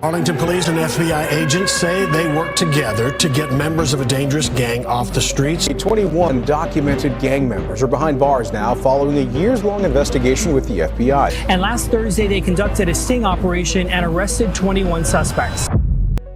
Arlington Police and FBI agents say they work together to get members of a dangerous gang off the streets. 21 documented gang members are behind bars now following a years-long investigation with the FBI. And last Thursday, they conducted a sting operation and arrested 21 suspects.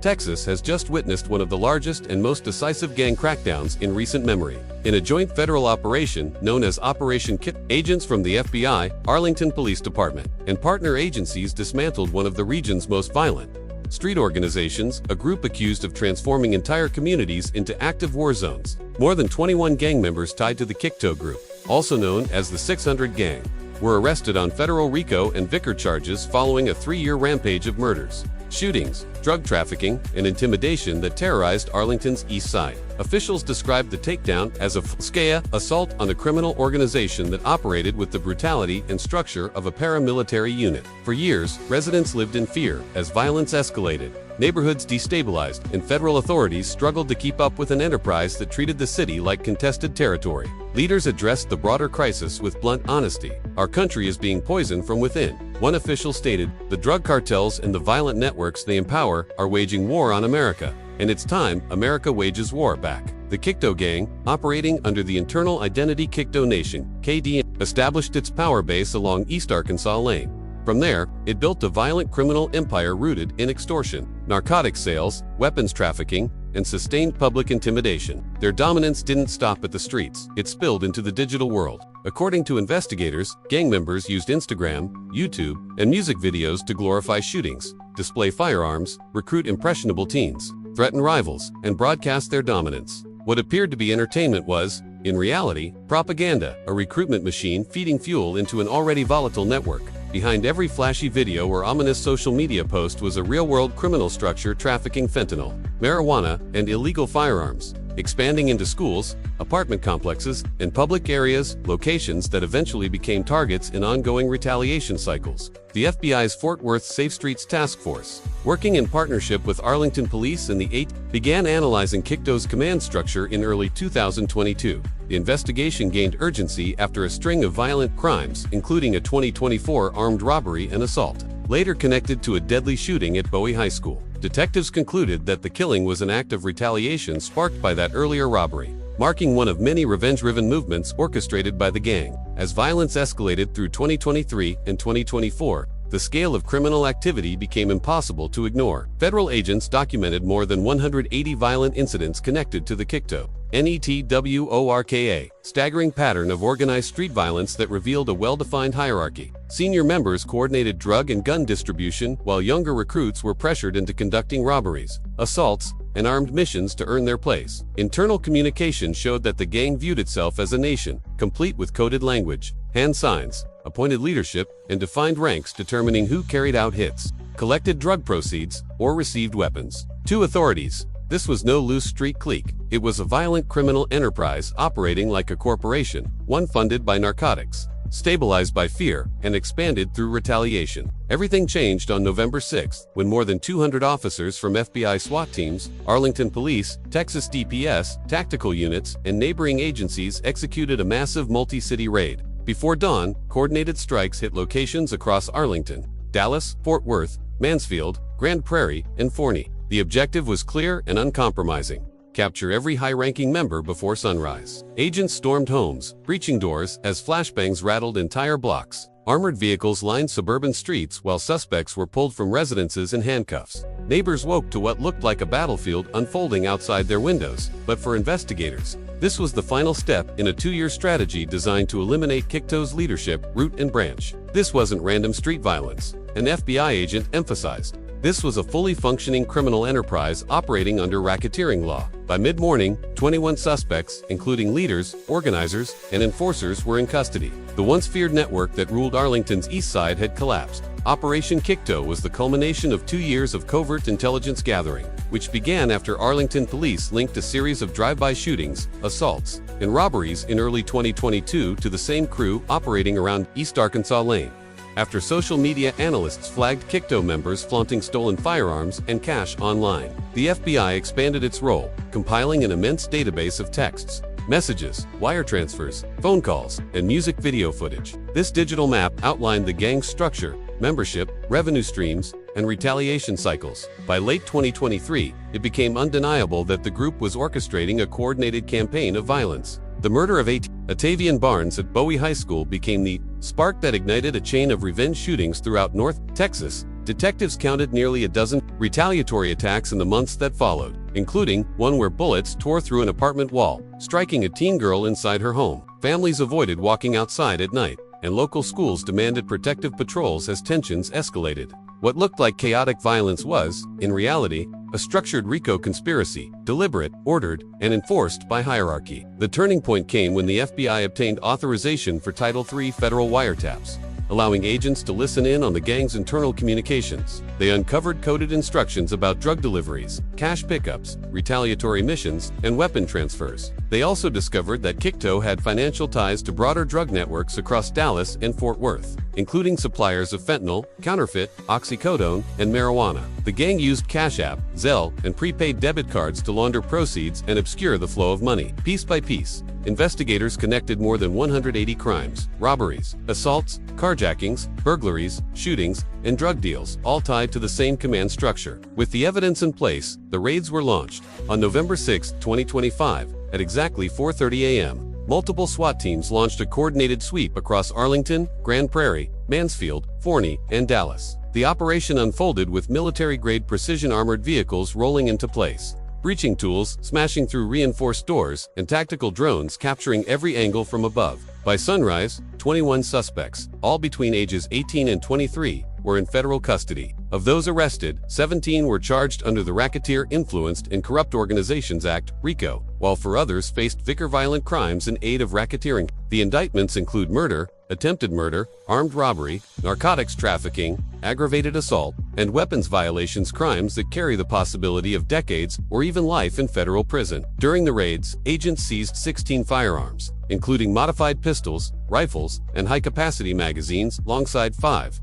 Texas has just witnessed one of the largest and most decisive gang crackdowns in recent memory. In a joint federal operation known as Operation Kikto, agents from the FBI, Arlington Police Department, and partner agencies dismantled one of the region's most violent street organizations, a group accused of transforming entire communities into active war zones. More than 21 gang members tied to the Kikto group, also known as the 600 Gang, were arrested on federal RICO and Vicar charges following a 3-year rampage of murders, shootings, drug trafficking, and intimidation that terrorized Arlington's east side. Officials described the takedown as a full-scale assault on a criminal organization that operated with the brutality and structure of a paramilitary unit. For years, residents lived in fear as violence escalated, neighborhoods destabilized, and federal authorities struggled to keep up with an enterprise that treated the city like contested territory. Leaders addressed the broader crisis with blunt honesty. "Our country is being poisoned from within," one official stated. "The drug cartels and the violent networks they empower are waging war on America, and it's time America wages war back." The Kikto Gang, operating under the Internal Identity Kikto Nation (KDN), established its power base along East Arkansas Lane. From there, it built a violent criminal empire rooted in extortion, narcotics sales, weapons trafficking, and sustained public intimidation. Their dominance didn't stop at the streets, it spilled into the digital world. According to investigators, gang members used Instagram, YouTube, and music videos to glorify shootings, display firearms, recruit impressionable teens, threaten rivals, and broadcast their dominance. What appeared to be entertainment was, in reality, propaganda, a recruitment machine feeding fuel into an already volatile network. Behind every flashy video or ominous social media post was a real-world criminal structure trafficking fentanyl, marijuana, and illegal firearms, expanding into schools, apartment complexes, and public areas, locations that eventually became targets in ongoing retaliation cycles. The FBI's Fort Worth Safe Streets Task Force, working in partnership with Arlington Police and the 8, began analyzing Kikto's command structure in early 2022. The investigation gained urgency after a string of violent crimes, including a 2024 armed robbery and assault, later connected to a deadly shooting at Bowie High School. Detectives concluded that the killing was an act of retaliation sparked by that earlier robbery, marking one of many revenge-driven movements orchestrated by the gang. As violence escalated through 2023 and 2024, the scale of criminal activity became impossible to ignore. Federal agents documented more than 180 violent incidents connected to the Kikto NETWORKA, staggering pattern of organized street violence that revealed a well-defined hierarchy. Senior members coordinated drug and gun distribution, while younger recruits were pressured into conducting robberies, assaults, and armed missions to earn their place. Internal communication showed that the gang viewed itself as a nation, complete with coded language, hand signs, appointed leadership, and defined ranks determining who carried out hits, collected drug proceeds, or received weapons. To authorities, this was no loose street clique. It was a violent criminal enterprise operating like a corporation, one funded by narcotics, stabilized by fear, and expanded through retaliation. Everything changed on November 6, when more than 200 officers from FBI SWAT teams, Arlington Police, Texas DPS, tactical units, and neighboring agencies executed a massive multi-city raid. Before dawn, coordinated strikes hit locations across Arlington, Dallas, Fort Worth, Mansfield, Grand Prairie, and Forney. The objective was clear and uncompromising: capture every high-ranking member before sunrise. Agents stormed homes, breaching doors as flashbangs rattled entire blocks. Armored vehicles lined suburban streets while suspects were pulled from residences in handcuffs. Neighbors woke to what looked like a battlefield unfolding outside their windows, but for investigators, this was the final step in a 2-year strategy designed to eliminate Kikto's leadership, root and branch. This wasn't random street violence, an FBI agent emphasized. This was a fully functioning criminal enterprise operating under racketeering law. By mid-morning, 21 suspects, including leaders, organizers, and enforcers, were in custody. The once feared network that ruled Arlington's east side had collapsed. Operation Kikto was the culmination of 2 years of covert intelligence gathering, which began after Arlington Police linked a series of drive-by shootings, assaults, and robberies in early 2022 to the same crew operating around East Arkansas Lane. After social media analysts flagged Kikto members flaunting stolen firearms and cash online, the FBI expanded its role, compiling an immense database of texts, messages, wire transfers, phone calls, and music video footage. This digital map outlined the gang's structure, membership, revenue streams, and retaliation cycles. By late 2023, it became undeniable that the group was orchestrating a coordinated campaign of violence. The murder of Atavian Barnes at Bowie High School became the spark that ignited a chain of revenge shootings throughout North Texas. Detectives counted nearly a dozen retaliatory attacks in the months that followed, including one where bullets tore through an apartment wall, striking a teen girl inside her home. Families avoided walking outside at night, and local schools demanded protective patrols as tensions escalated. What looked like chaotic violence was, in reality, a structured RICO conspiracy, deliberate, ordered, and enforced by hierarchy. The turning point came when the FBI obtained authorization for Title III federal wiretaps, allowing agents to listen in on the gang's internal communications. They uncovered coded instructions about drug deliveries, cash pickups, retaliatory missions, and weapon transfers. They also discovered that Kikto had financial ties to broader drug networks across Dallas and Fort Worth, including suppliers of fentanyl, counterfeit, oxycodone, and marijuana. The gang used Cash App, Zelle, and prepaid debit cards to launder proceeds and obscure the flow of money. Piece by piece, investigators connected more than 180 crimes, robberies, assaults, carjackings, burglaries, shootings, and drug deals, all tied to the same command structure. With the evidence in place, the raids were launched. On November 6, 2025, at exactly 4:30 a.m., multiple SWAT teams launched a coordinated sweep across Arlington, Prairie, Mansfield, Forney, and Dallas. The operation unfolded with military-grade precision armored vehicles rolling into place, breaching tools smashing through reinforced doors, and tactical drones capturing every angle from above. By sunrise, 21 suspects, all between ages 18 and 23, were in federal custody. Of those arrested, 17 were charged under the Racketeer Influenced and Corrupt Organizations Act, RICO, while 4 others faced violent crimes in aid of racketeering. The indictments include murder, attempted murder, armed robbery, narcotics trafficking, aggravated assault, and weapons violations, crimes that carry the possibility of decades or even life in federal prison. During the raids, agents seized 16 firearms, including modified pistols, rifles, and high-capacity magazines, alongside 5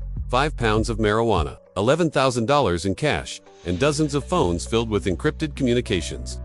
pounds of marijuana, $11,000 in cash, and dozens of phones filled with encrypted communications.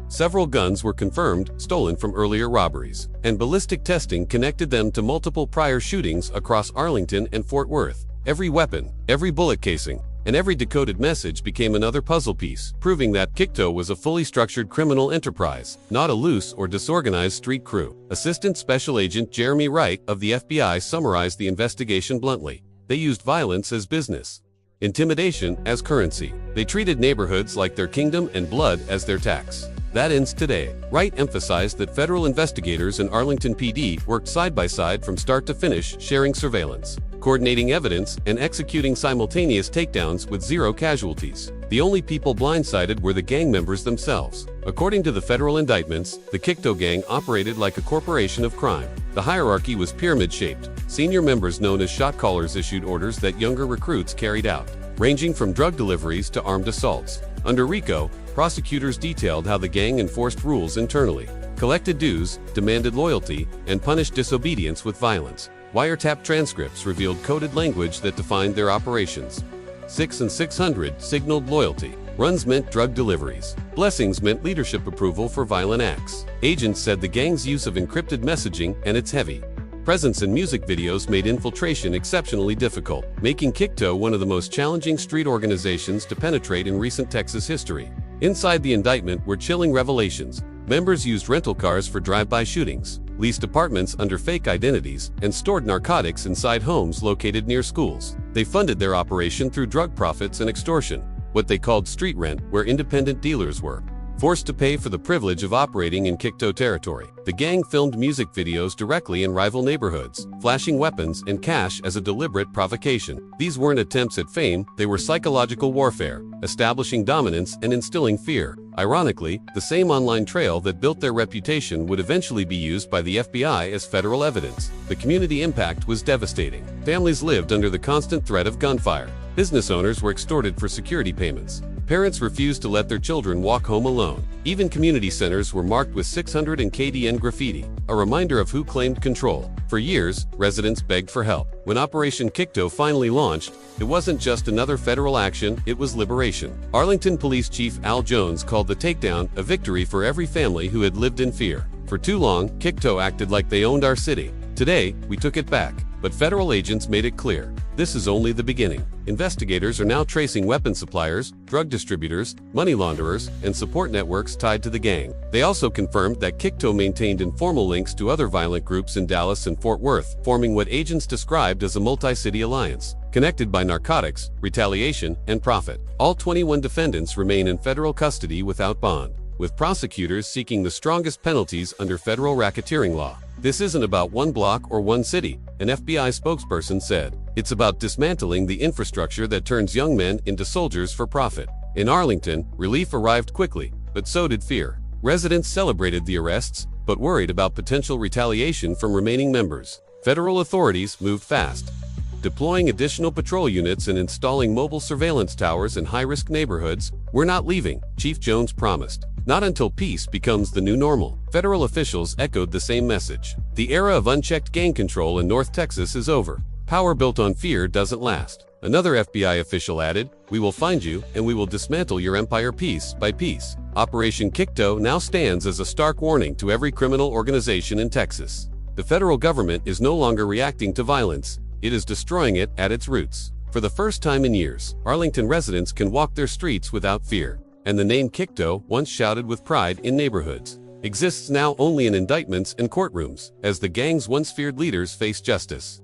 Several guns were confirmed stolen from earlier robberies, and ballistic testing connected them to multiple prior shootings across Arlington and Fort Worth. Every weapon, every bullet casing, and every decoded message became another puzzle piece, proving that Kikto was a fully structured criminal enterprise, not a loose or disorganized street crew. Assistant Special Agent Jeremy Wright of the FBI summarized the investigation bluntly. They used violence as business, intimidation as currency. They treated neighborhoods like their kingdom and blood as their tax. That ends today. Wright emphasized that federal investigators and Arlington PD worked side by side from start to finish, sharing surveillance, coordinating evidence, and executing simultaneous takedowns with 0 casualties. The only people blindsided were the gang members themselves. According to the federal indictments, the Kikto gang operated like a corporation of crime. The hierarchy was pyramid-shaped. Senior members known as shot callers issued orders that younger recruits carried out, ranging from drug deliveries to armed assaults. Under RICO, prosecutors detailed how the gang enforced rules internally, collected dues, demanded loyalty, and punished disobedience with violence. Wiretap transcripts revealed coded language that defined their operations. 6 and 600 signaled loyalty. Runs meant drug deliveries. Blessings meant leadership approval for violent acts. Agents said the gang's use of encrypted messaging and its heavy presence in music videos made infiltration exceptionally difficult, making Kikto one of the most challenging street organizations to penetrate in recent Texas history. Inside the indictment were chilling revelations. Members used rental cars for drive-by shootings, leased apartments under fake identities, and stored narcotics inside homes located near schools. They funded their operation through drug profits and extortion, what they called street rent, where independent dealers were forced to pay for the privilege of operating in Kikto territory. The gang filmed music videos directly in rival neighborhoods, flashing weapons and cash as a deliberate provocation. These weren't attempts at fame, they were psychological warfare, establishing dominance and instilling fear. Ironically, the same online trail that built their reputation would eventually be used by the FBI as federal evidence. The community impact was devastating. Families lived under the constant threat of gunfire. Business owners were extorted for security payments. Parents refused to let their children walk home alone. Even community centers were marked with 600 and KDN graffiti, a reminder of who claimed control. For years, residents begged for help. When Operation Kikto finally launched, it wasn't just another federal action, it was liberation. Arlington Police Chief Al Jones called the takedown a victory for every family who had lived in fear. For too long, Kikto acted like they owned our city. Today, we took it back, but federal agents made it clear. this is only the beginning. Investigators are now tracing weapon suppliers, drug distributors, money launderers, and support networks tied to the gang. They also confirmed that Kikto maintained informal links to other violent groups in Dallas and Fort Worth, forming what agents described as a multi-city alliance, connected by narcotics, retaliation, and profit. All 21 defendants remain in federal custody without bond, with prosecutors seeking the strongest penalties under federal racketeering law. This isn't about one block or one city, an FBI spokesperson said. It's about dismantling the infrastructure that turns young men into soldiers for profit. In Arlington, relief arrived quickly, but so did fear. Residents celebrated the arrests, but worried about potential retaliation from remaining members. Federal authorities moved fast, deploying additional patrol units and installing mobile surveillance towers in high-risk neighborhoods. "We're not leaving," Chief Jones promised. "Not until peace becomes the new normal." Federal officials echoed the same message. The era of unchecked gang control in North Texas is over. Power built on fear doesn't last. Another FBI official added, "We will find you and we will dismantle your empire piece by piece." Operation Kikto now stands as a stark warning to every criminal organization in Texas. The federal government is no longer reacting to violence. It is destroying it at its roots. For the first time in years, Arlington residents can walk their streets without fear. And the name Kikto, once shouted with pride in neighborhoods, exists now only in indictments and courtrooms, as the gang's once feared leaders face justice.